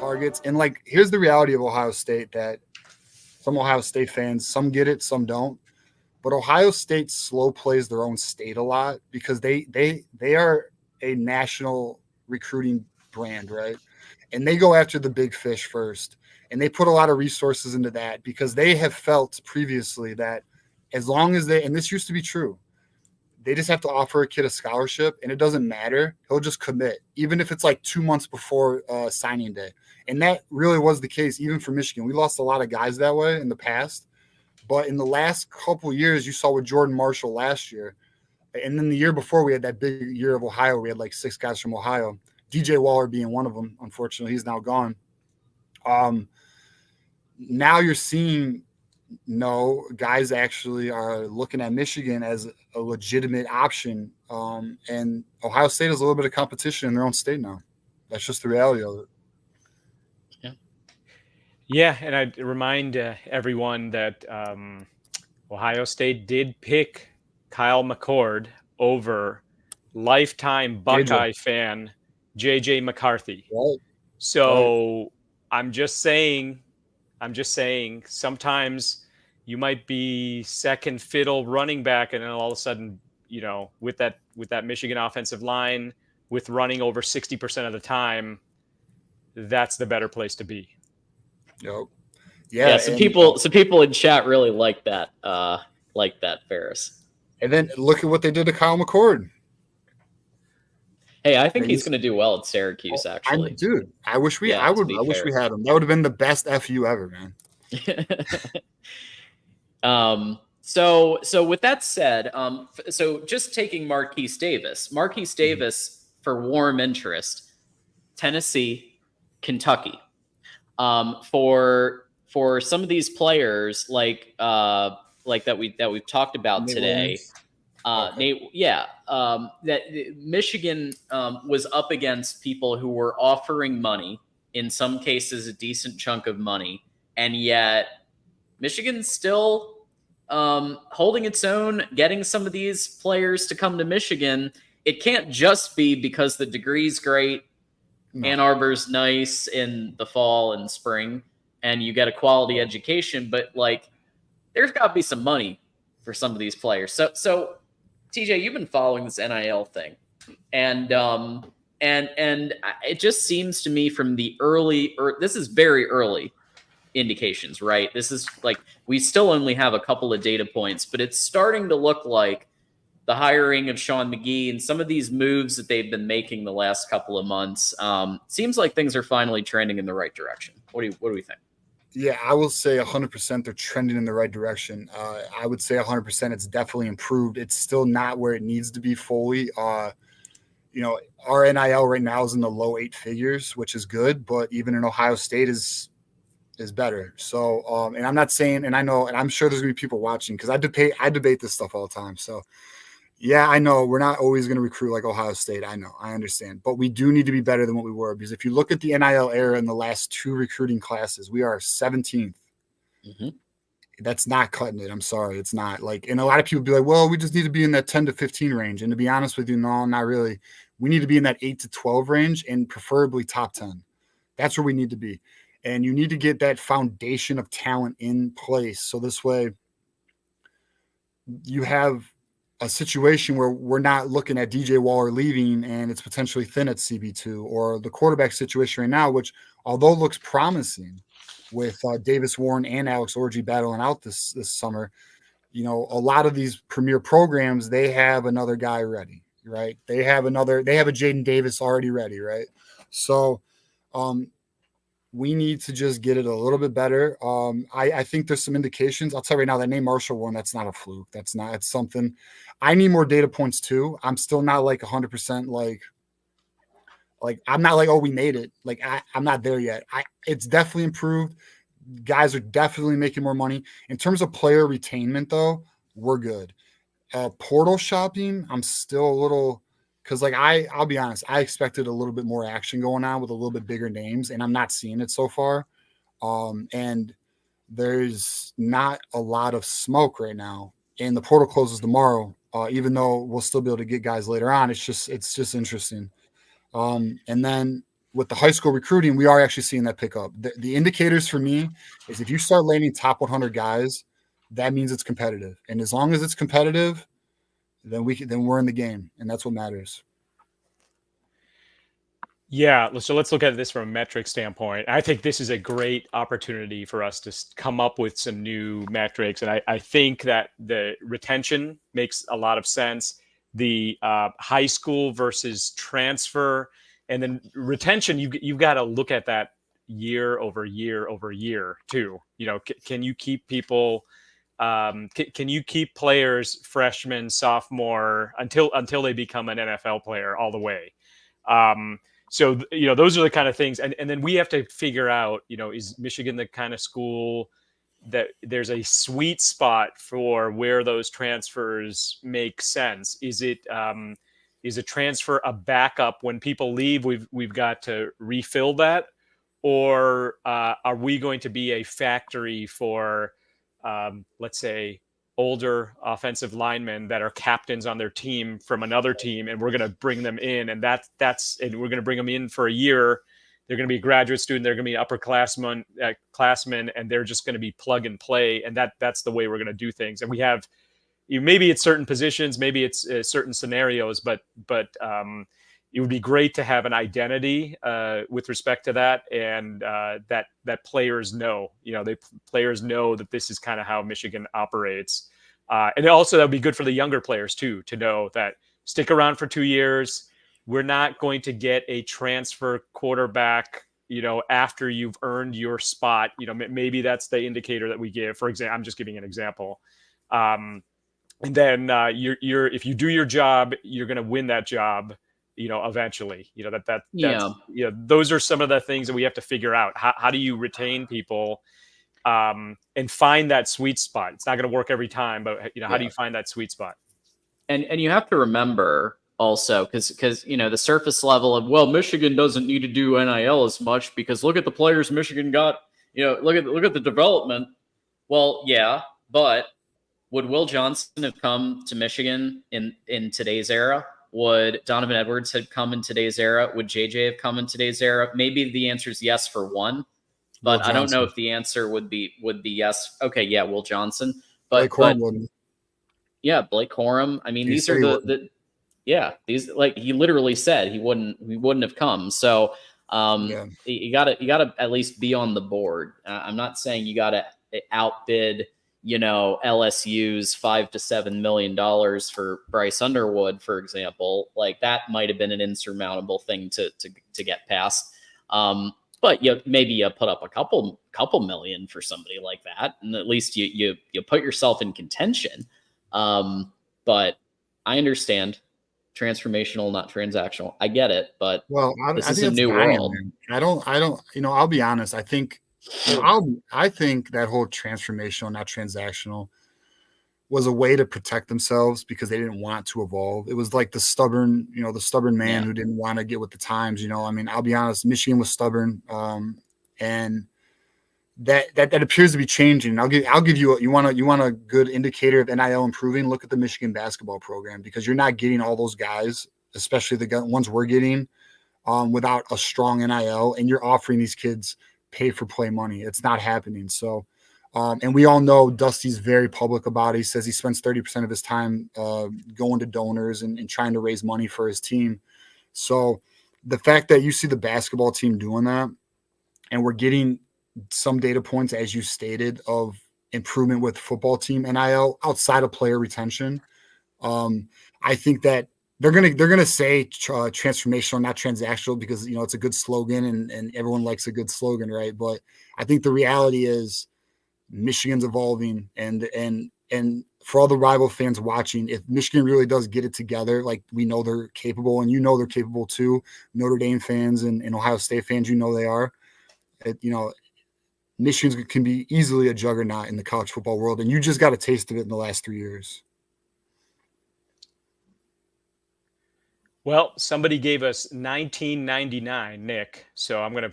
targets. And like, here's the reality of Ohio State that some Ohio State fans, some get it, some don't. But Ohio State slow plays their own state a lot because they are a national recruiting brand, right? And they go after the big fish first. And they put a lot of resources into that because they have felt previously that as long as and this used to be true, they just have to offer a kid a scholarship and it doesn't matter. He'll just commit, even if it's like 2 months before signing day. And that really was the case, even for Michigan. We lost a lot of guys that way in the past. But in the last couple of years, you saw with Jordan Marshall last year. And then the year before, we had that big year of Ohio. We had like 6 guys from Ohio, DJ Waller being one of them. Unfortunately, he's now gone. Now you're seeing guys actually are looking at Michigan as a legitimate option. And Ohio State has a little bit of competition in their own state now. That's just the reality of it. Yeah, and I'd remind everyone that Ohio State did pick Kyle McCord over lifetime Buckeye fan J.J. McCarthy. Right. So right. I'm just saying, sometimes you might be second fiddle running back, and then all of a sudden, with that Michigan offensive line, with running over 60% of the time, that's the better place to be. Yep. Yeah. Some people in chat really like that. Ferris. And then look at what they did to Kyle McCord. Hey, I think he's going to do well at Syracuse. Actually, dude, I wish we had him. That would have been the best FU ever, man. So with that said, so just taking Marquise Davis, for warm interest, Tennessee, Kentucky. For some of these players like that we've talked about today, that Michigan was up against people who were offering money, in some cases a decent chunk of money, and yet Michigan's still holding its own, getting some of these players to come to Michigan. It can't just be because the degree's great. No. Ann Arbor's nice in the fall and spring, and you get a quality education, but like there's got to be some money for some of these players. So TJ, you've been following this NIL thing, and it just seems to me from the this is very early indications, right? This is like we still only have a couple of data points, but it's starting to look like the hiring of Sean McGee and some of these moves that they've been making the last couple of months, seems like things are finally trending in the right direction. What do we think? Yeah, I will say 100% they're trending in the right direction. I would say 100% it's definitely improved. It's still not where it needs to be fully. Our NIL right now is in the low 8 figures, which is good, but even in Ohio State is better. So, and I'm not saying, and I know, and I'm sure there's gonna be people watching because I debate this stuff all the time. So yeah, I know we're not always going to recruit like Ohio State. I know, I understand, but we do need to be better than what we were, because if you look at the NIL era in the last 2 recruiting classes, we are 17th. Mm-hmm. That's not cutting it. I'm sorry. It's not like, and a lot of people be like, well, we just need to be in that 10 to 15 range. And to be honest with you, no, not really. We need to be in that 8 to 12 range and preferably top 10. That's where we need to be. And you need to get that foundation of talent in place. So this way you have a situation where we're not looking at DJ Waller leaving and it's potentially thin at CB2, or the quarterback situation right now, which although looks promising with Davis Warren and Alex Orji battling out this summer, a lot of these premier programs, they have another guy ready, right? They have a Jaden Davis already ready, right? So we need to just get it a little bit better. I think there's some indications. I'll tell you right now, that name Marshall one, that's not a fluke. It's something. I need more data points too. I'm still not like 100% like I'm not like, oh, we made it. Like I'm not there yet. It's definitely improved. Guys are definitely making more money. In terms of player retainment though, we're good. Portal shopping, I'm still a little, because I'll be honest, I expected a little bit more action going on with a little bit bigger names, and I'm not seeing it so far. And there's not a lot of smoke right now. And the portal closes tomorrow, even though we'll still be able to get guys later on. It's just interesting. And then with the high school recruiting, we are actually seeing that pick up. The indicators for me is if you start landing top 100 guys, that means it's competitive. And as long as it's competitive, then we're in the game, and that's what matters. Yeah, so let's look at this from a metric standpoint. I think this is a great opportunity for us to come up with some new metrics, and I think that the retention makes a lot of sense. The high school versus transfer, and then retention, you've got to look at that year over year over year too. Can you keep people? Can you keep players, freshman, sophomore, until they become an NFL player all the way? So, those are the kind of things. And then we have to figure out, is Michigan the kind of school that there's a sweet spot for where those transfers make sense? Is a transfer a backup when people leave? We've got to refill that, or are we going to be a factory for, let's say, older offensive linemen that are captains on their team from another team, and we're going to bring them in, and and we're going to bring them in for a year. They're going to be a graduate student. They're going to be upperclassmen, and they're just going to be plug and play. And that's the way we're going to do things. And we have, maybe it's certain positions, maybe it's certain scenarios, but it would be great to have an identity with respect to that, and that players know, players know that this is kind of how Michigan operates. And also that would be good for the younger players too, to know that stick around for 2 years. We're not going to get a transfer quarterback, after you've earned your spot. Maybe that's the indicator that we give. For example, I'm just giving an example. And then if you do your job, you're going to win that job, eventually. Those are some of the things that we have to figure out. How do you retain people and find that sweet spot? It's not going to work every time, but how do you find that sweet spot? And you have to remember also, because the surface level of, well, Michigan doesn't need to do NIL as much because look at the players Michigan got. Look at the development. Well, yeah, but would Will Johnson have come to Michigan in today's era? Would Donovan Edwards have come in today's era? Would JJ have come in today's era? Maybe the answer is yes for one, but I don't know if the answer would be yes. Okay, yeah, Will Johnson, but Blake Corum. I mean, these are these, like he literally said he wouldn't have come. So you gotta at least be on the board. I'm not saying you gotta outbid LSU's $5 to $7 million for Bryce Underwood, for example. Like that might have been an insurmountable thing to get past. But maybe you put up a couple million for somebody like that, and at least you put yourself in contention. But I understand transformational, not transactional. I get it, but this is a new world. I don't. I'll be honest. I think that whole transformational, not transactional, was a way to protect themselves because they didn't want to evolve. It was like the stubborn man who didn't want to get with the times. I'll be honest. Michigan was stubborn, and that appears to be changing. I'll give you you want a good indicator of NIL improving. Look at the Michigan basketball program, because you're not getting all those guys, especially the ones we're getting, without a strong NIL, and you're offering these kids pay for play money. It's not happening. So, and we all know Dusty's very public about it. He says he spends 30% of his time going to donors and trying to raise money for his team. So the fact that you see the basketball team doing that, and we're getting some data points, as you stated, of improvement with football team NIL outside of player retention, I think that they're gonna say transformational, not transactional, because it's a good slogan and everyone likes a good slogan, right? But I think the reality is Michigan's evolving, and for all the rival fans watching, if Michigan really does get it together, like we know they're capable, and they're capable too, Notre Dame fans and Ohio State fans, they are. Michigan can be easily a juggernaut in the college football world, and you just got a taste of it in the last 3 years. Well, somebody gave us 1999, Nick. So I'm gonna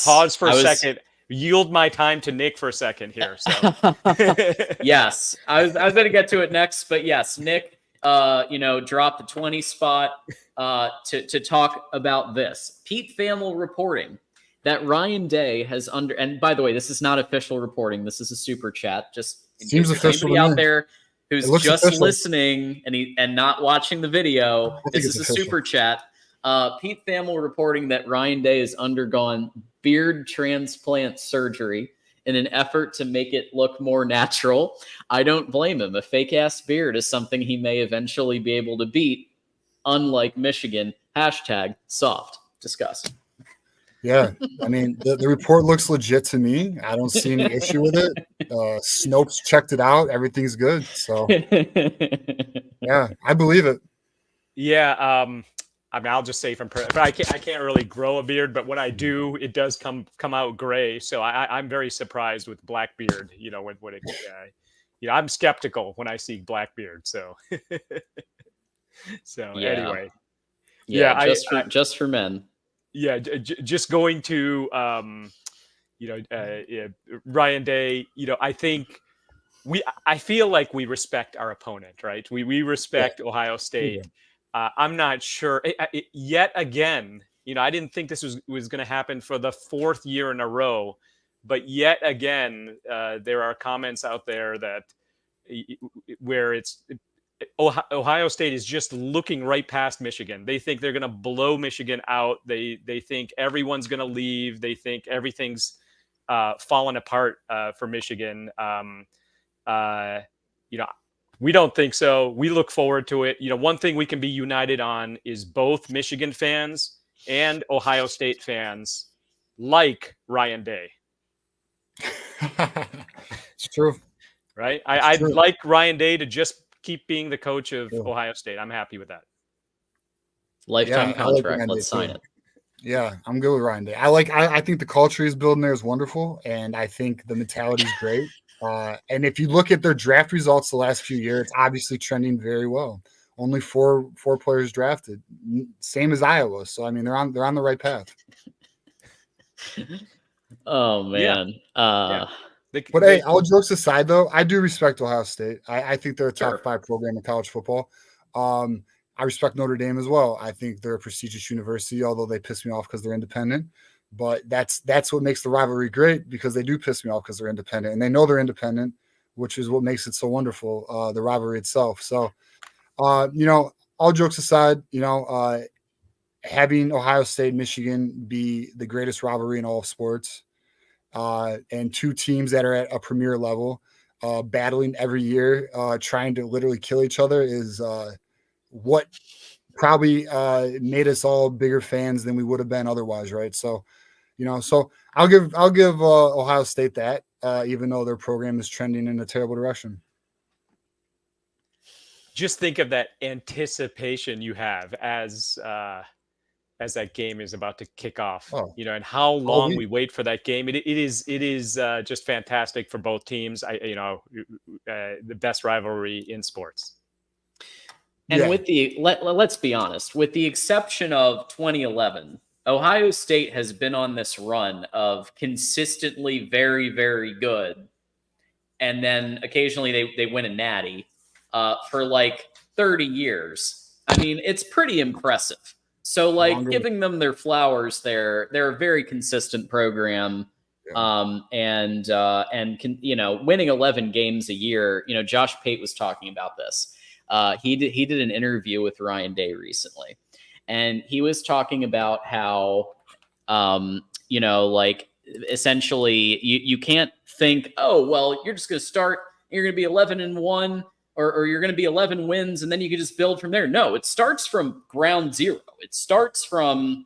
pause for a second, yield my time to Nick for a second here. So yes, I was going to get to it next, but yes, Nick drop the 20 spot to talk about this. Pete Thamel reporting that Ryan Day has and by the way, this is not official reporting. This is a super chat. Just in Seems case there's official anybody to me. out there who's just official. listening and not watching the video. This is a official. super chat. Pete Thamel reporting that Ryan Day has undergone beard transplant surgery in an effort to make it look more natural. I don't blame him. A fake-ass beard is something he may eventually be able to beat, unlike Michigan. #soft. Discuss. Yeah, I mean, the report looks legit to me. I don't see any issue with it. Snopes checked it out. Everything's good. So, yeah, I believe it. Yeah, I mean, I'll just say but I can't really grow a beard, but when I do, it does come out gray. So I'm very surprised with black beard. When it, I'm skeptical when I see black beard. So, anyway, just for men. Yeah, just going to Ryan Day. I feel like we respect our opponent, right? We respect Ohio State. I'm not sure yet again. I didn't think this was going to happen for the 4th year in a row, but yet again, there are comments out there that where it's Ohio State is just looking right past Michigan. They think they're going to blow Michigan out. They think everyone's going to leave. They think everything's fallen apart for Michigan. We don't think so. We look forward to it. One thing we can be united on is both Michigan fans and Ohio State fans like Ryan Day. It's true. Right? I'd like Ryan Day to just keep being the coach of Ohio State. I'm happy with that. Lifetime contract. Let's sign it. Yeah, I'm good with Ryan Day. I think the culture he's building there is wonderful, and I think the mentality is great. And if you look at their draft results the last few years, it's obviously trending very well. Only four players drafted, same as Iowa. So I mean, they're on the right path. Oh man. Yeah. But hey, all jokes aside, though, I do respect Ohio State. I think they're a top 5 program in college football. I respect Notre Dame as well. I think they're a prestigious university, although they piss me off because they're independent. But that's what makes the rivalry great, because they do piss me off because they're independent, and they know they're independent, which is what makes it so wonderful, the rivalry itself. So, all jokes aside, having Ohio State and Michigan be the greatest rivalry in all of sports, and 2 teams that are at a premier level, battling every year, trying to literally kill each other is what probably made us all bigger fans than we would have been otherwise, right? So, so I'll give Ohio State that, even though their program is trending in a terrible direction. Just think of that anticipation you have as that game is about to kick off, and how long we wait for that game. It is just fantastic for both teams. The best rivalry in sports. And with let's be honest, with the exception of 2011, Ohio State has been on this run of consistently very, very good, and then occasionally they win a natty for like 30 years. I mean, it's pretty impressive. So, giving them their flowers there, they're a very consistent program, and winning 11 games a year. Josh Pate was talking about this. He did an interview with Ryan Day recently, and he was talking about how, essentially you can't think, oh, well, you're just going to start, you're going to be 11-1. Or you're going to be 11 wins, and then you can just build from there. No, it starts from ground zero. It starts from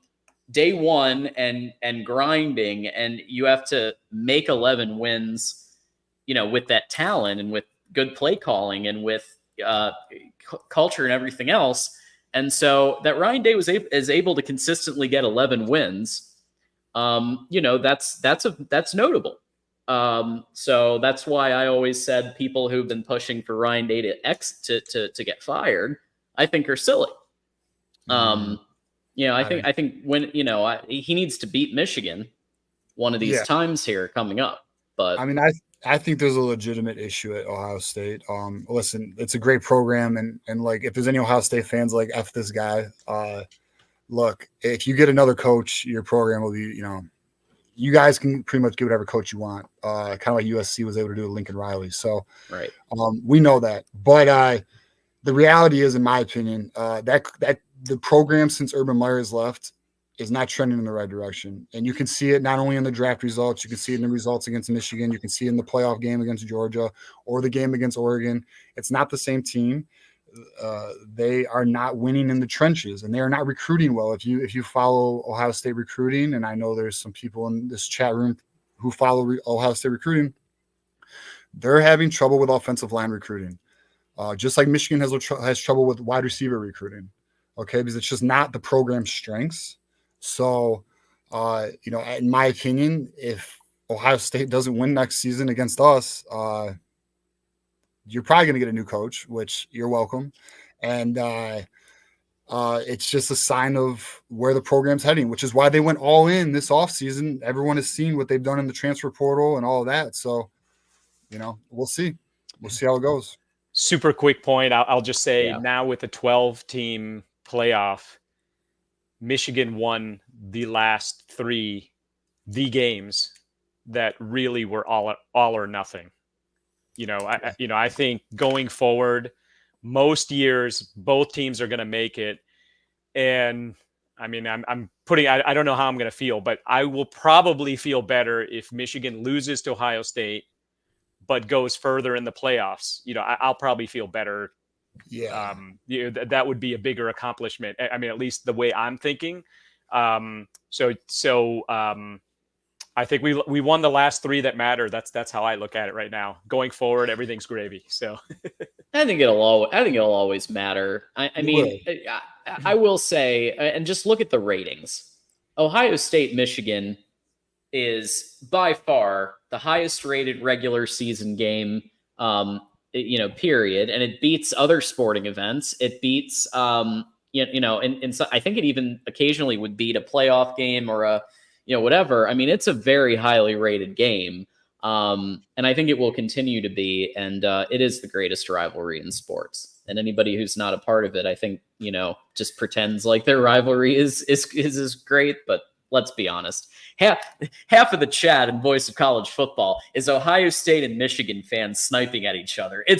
day one and grinding, and you have to make 11 wins, with that talent and with good play calling and with culture and everything else. And so that Ryan Day is able to consistently get 11 wins. That's notable. So that's why I always said people who've been pushing for Ryan Day to get fired, I think are silly. I think when, he needs to beat Michigan one of these times here coming up. But I mean, I think there's a legitimate issue at Ohio State. Listen, it's a great program, and like if there's any Ohio State fans like F this guy, look, if you get another coach, your program will be, you guys can pretty much get whatever coach you want. Kind of like USC was able to do with Lincoln Riley. So right. We know that, but the reality is, in my opinion, that the program since Urban Meyer has left is not trending in the right direction. And you can see it not only in the draft results, you can see it in the results against Michigan, you can see it in the playoff game against Georgia or the game against Oregon. It's not the same team. They are not winning in the trenches, and they are not recruiting well. If you follow Ohio State recruiting, and I know there's some people in this chat room who follow Ohio State recruiting, they're having trouble with offensive line recruiting. Just like Michigan has trouble with wide receiver recruiting, okay, because it's just not the program's strengths. So, in my opinion, if Ohio State doesn't win next season against us, you're probably going to get a new coach, which you're welcome. And it's just a sign of where the program's heading, which is why they went all in this offseason. Everyone has seen what they've done in the transfer portal and all of that. So, we'll see. We'll see how it goes. Super quick point. I'll just say now with the 12-team playoff, Michigan won the last 3 games that really were all or nothing. I think going forward, most years both teams are going to make it, and I mean I'm putting. I don't know how I'm going to feel, but I will probably feel better if Michigan loses to Ohio State, but goes further in the playoffs. I'll probably feel better. Yeah. That would be a bigger accomplishment. I mean, at least the way I'm thinking. So I think we won the last 3 that matter. That's how I look at it right now. Going forward, everything's gravy. So I think it'll always matter. I mean, I will say, and just look at the ratings. Ohio State, Michigan is by far the highest rated regular season game. Period. And it beats other sporting events. It beats, and so I think it even occasionally would beat a playoff game or a, whatever. I mean, it's a very highly rated game. And I think it will continue to be. And it is the greatest rivalry in sports. And anybody who's not a part of it, I think, just pretends like their rivalry is great. But let's be honest. Half of the chat in Voice of College Football is Ohio State and Michigan fans sniping at each other. It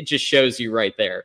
just shows you right there.